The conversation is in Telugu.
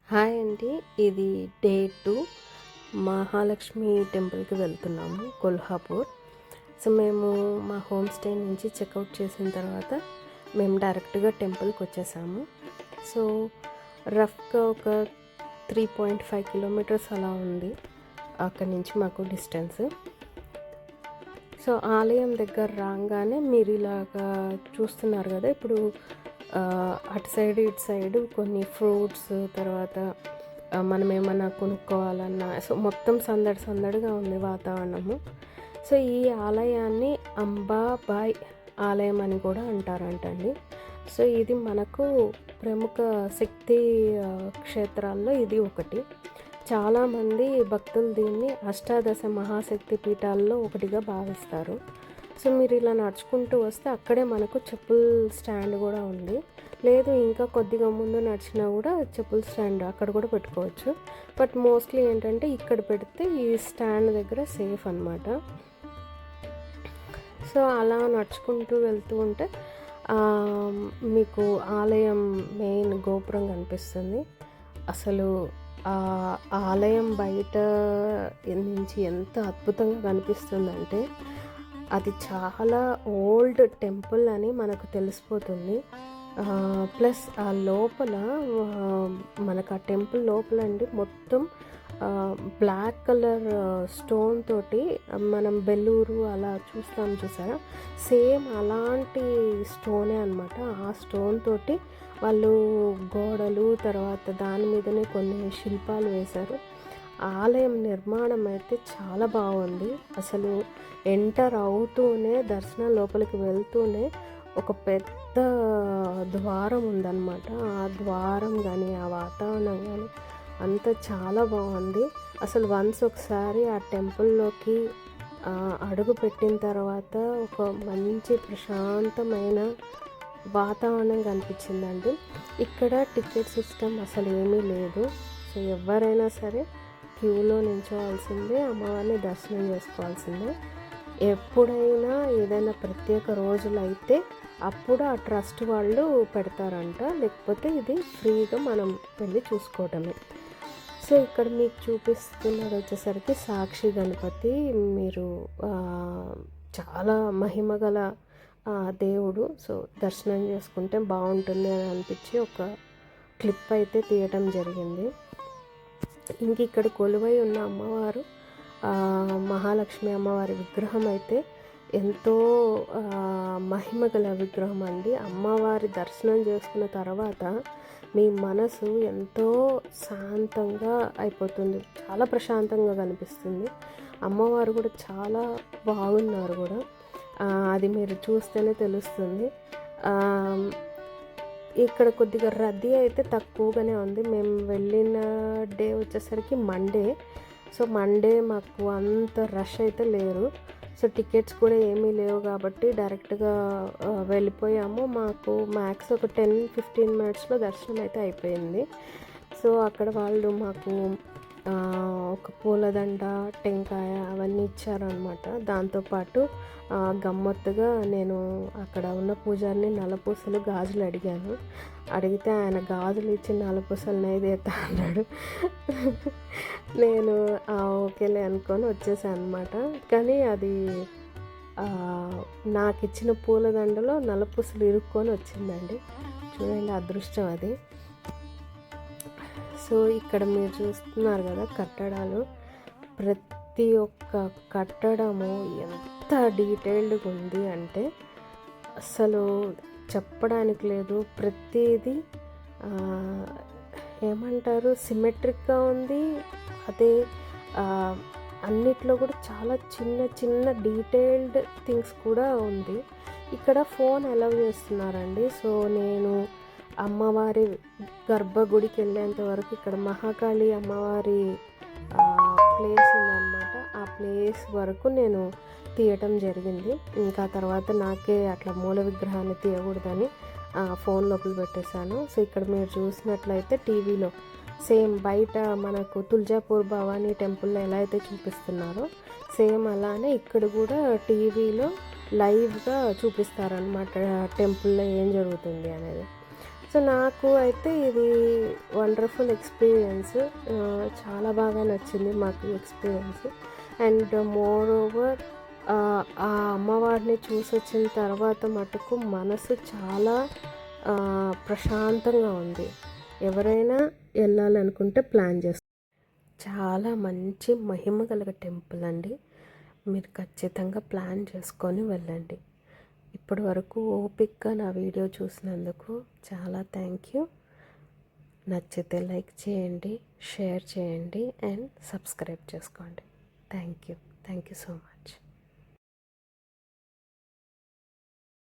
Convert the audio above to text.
హాయ్ అండి. ఇది డే 2 మహాలక్ష్మి టెంపుల్‌కి వెళ్తున్నాము కొల్హాపూర్. సో, మేము మా హోమ్ స్టే నుంచి చెక్అవుట్ చేసిన తర్వాత మేము డైరెక్ట్‌గా టెంపుల్‌కొచ్చేసాము. సో, రఫ్‌గా ఒక 3.5 కిలోమీటర్స్ అలా ఉంది అక్కడి నుంచి మాకు డిస్టెన్స్. సో, ఆలయం దగ్గర రాగానే మీరు ఇలాగా చూస్తున్నారు కదా! ఇప్పుడు అటు సైడ్ ఇటు సైడు కొన్ని ఫ్రూట్స్ తర్వాత మనం ఏమన్నా కొనుక్కోవాలన్నా సో మొత్తం సందడి సందడిగా ఉంది వాతావరణము. సో ఈ ఆలయాన్ని అంబాబాయ్ ఆలయం అని కూడా అంటారంటండి. సో ఇది మనకు ప్రముఖ శక్తి క్షేత్రాల్లో ఇది ఒకటి. చాలామంది భక్తులు దీన్ని అష్టాదశ మహాశక్తి పీఠాల్లో ఒకటిగా భావిస్తారు. సో మీరు ఇలా నడుచుకుంటూ వస్తే అక్కడే మనకు చెప్పుల స్టాండ్ కూడా ఉంది. లేదు ఇంకా కొద్దిగా ముందు నడిచినా కూడా చెప్పుల స్టాండ్ అక్కడ కూడా పెట్టుకోవచ్చు. బట్ మోస్ట్లీ ఏంటంటే ఇక్కడ పెడితే ఈ స్టాండ్ దగ్గర సేఫ్ అనమాట. సో అలా నడుచుకుంటూ వెళ్తూ ఉంటే మీకు ఆలయం మెయిన్ గోపురం కనిపిస్తుంది. అసలు ఆలయం బయట నుంచి ఎంత అద్భుతంగా కనిపిస్తుందంటే అది చాలా ఓల్డ్ టెంపుల్ అని మనకు తెలిసిపోతుంది. ప్లస్ ఆ లోపల మనకు ఆ టెంపుల్ లోపల అండి మొత్తం బ్లాక్ కలర్ స్టోన్ తోటి మనం బెల్లూరు అలా చూసారా, సేమ్ అలాంటి స్టోనే అనమాట. ఆ స్టోన్ తోటి వాళ్ళు గోడలు తర్వాత దాని మీదనే కొన్ని శిల్పాలు వేశారు. ఆలయం నిర్మాణం అయితే చాలా బాగుంది. అసలు ఎంటర్ అవుతూనే దర్శనం లోపలికి వెళ్తూనే ఒక పెద్ద ద్వారం ఉందన్నమాట. ఆ ద్వారం కానీ ఆ వాతావరణం కానీ అంతా చాలా బాగుంది. అసలు వన్స్ ఒకసారి ఆ టెంపుల్లోకి అడుగు పెట్టిన తర్వాత ఒక మంచి ప్రశాంతమైన వాతావరణం కనిపించిందండి. ఇక్కడ టికెట్ సిస్టమ్ అసలు ఏమీ లేదు. సో ఎవరైనా సరే క్యూలో నిల్చోవాల్సిందే, అమ్మవారిని దర్శనం చేసుకోవాల్సిందే. ఎప్పుడైనా ఏదైనా ప్రత్యేక రోజులు అయితే అప్పుడు ఆ ట్రస్ట్ వాళ్ళు పెడతారంట, లేకపోతే ఇది ఫ్రీగా మనం వెళ్ళి చూసుకోవటమే. సో ఇక్కడ మీకు చూపిస్తున్నది వచ్చేసరికి సాక్షి గణపతి. మీరు చాలా మహిమగల దేవుడు. సో దర్శనం చేసుకుంటే బాగుంటుంది అని అనిపించి ఒక క్లిప్ అయితే తీయటం జరిగింది. ఇంక ఇక్కడ కొలువై ఉన్న అమ్మవారు మహాలక్ష్మి అమ్మవారి విగ్రహం అయితే ఎంతో మహిమగల విగ్రహం అండి. అమ్మవారి దర్శనం చేసుకున్న తర్వాత మీ మనసు ఎంతో శాంతంగా అయిపోతుంది, చాలా ప్రశాంతంగా కనిపిస్తుంది. అమ్మవారు కూడా చాలా బాగున్నారు కూడా, అది మీరు చూస్తేనే తెలుస్తుంది. ఇక్కడ కొద్దిగా రద్దీ అయితే తక్కువగానే ఉంది. మేము వెళ్ళిన డే వచ్చేసరికి మండే. సో మండే మాకు అంత రష్ అయితే లేరు. సో టికెట్స్ కూడా ఏమీ లేవు కాబట్టి డైరెక్ట్గా వెళ్ళిపోయాము. మాకు మ్యాక్స్ ఒక 10-15 మినిట్స్లో దర్శనం అయితే అయిపోయింది. సో అక్కడ వాళ్ళు మాకు ఒక పూలదండ, టెంకాయ అవన్నీ ఇచ్చారనమాట. దాంతోపాటు గమ్మత్తుగా నేను అక్కడ ఉన్న పూజారిని నల్లపూసలు గాజులు అడిగితే ఆయన గాజులు ఇచ్చి నల్లపూసలు నైవేద్య అన్నాడు. నేను ఓకేలే అనుకొని వచ్చేసాను అనమాట. కానీ అది నాకు ఇచ్చిన పూలదండలో నల్లపూసలు ఇరుక్కొని వచ్చిందండి. చూడండి అదృష్టం అది. సో ఇక్కడ మీరు చూస్తున్నారు కదా కట్టడాలు, ప్రతి ఒక్క కట్టడము ఎంత డీటెయిల్డ్గా ఉంది అంటే అసలు చెప్పడానికి లేదు. ప్రతిదీ ఏమంటారు సిమెట్రిక్గా ఉంది. అదే అన్నిట్లో కూడా చాలా చిన్న చిన్న డీటెయిల్డ్ థింగ్స్ కూడా ఉంది. ఇక్కడ ఫోన్ అలౌ చేస్తున్నారండి. సో నేను అమ్మవారి గర్భగుడికి వెళ్ళేంత వరకు ఇక్కడ మహాకాళి అమ్మవారి ప్లేస్ ఉందన్నమాట. ఆ ప్లేస్ వరకు నేను తీయటం జరిగింది. ఇంకా తర్వాత నాకే అట్లా మూల విగ్రహాన్ని తీయకూడదని ఫోన్ లోపల పెట్టేశాను. సో ఇక్కడ మీరు చూసినట్లయితే టీవీలో సేమ్ బయట మనకు తుల్జాపూర్ భవానీ టెంపుల్లో ఎలా అయితే చూపిస్తున్నారో సేమ్ అలానే ఇక్కడ కూడా టీవీలో లైవ్గా చూపిస్తారనమాట టెంపుల్లో ఏం జరుగుతుంది అనేది. సో నాకు అయితే ఇది వండర్ఫుల్ ఎక్స్పీరియన్స్. చాలా బాగా నచ్చింది మాకు ఎక్స్పీరియన్స్. అండ్ మోర్ ఓవర్ ఆ అమ్మవారిని చూసొచ్చిన తర్వాత మటుకు మనసు చాలా ప్రశాంతంగా ఉంది. ఎవరైనా వెళ్ళాలనుకుంటే ప్లాన్ చేస్తారు. చాలా మంచి మహిమ గల టెంపుల్ అండి. మీరు ఖచ్చితంగా ప్లాన్ చేసుకొని వెళ్ళండి. ఇప్పటి వరకు ఓపిక్గా నా వీడియో చూసినందుకు చాలా థ్యాంక్ యూ. నచ్చితే లైక్ చేయండి, షేర్ చేయండి అండ్ సబ్స్క్రైబ్ చేసుకోండి. Thank you so much.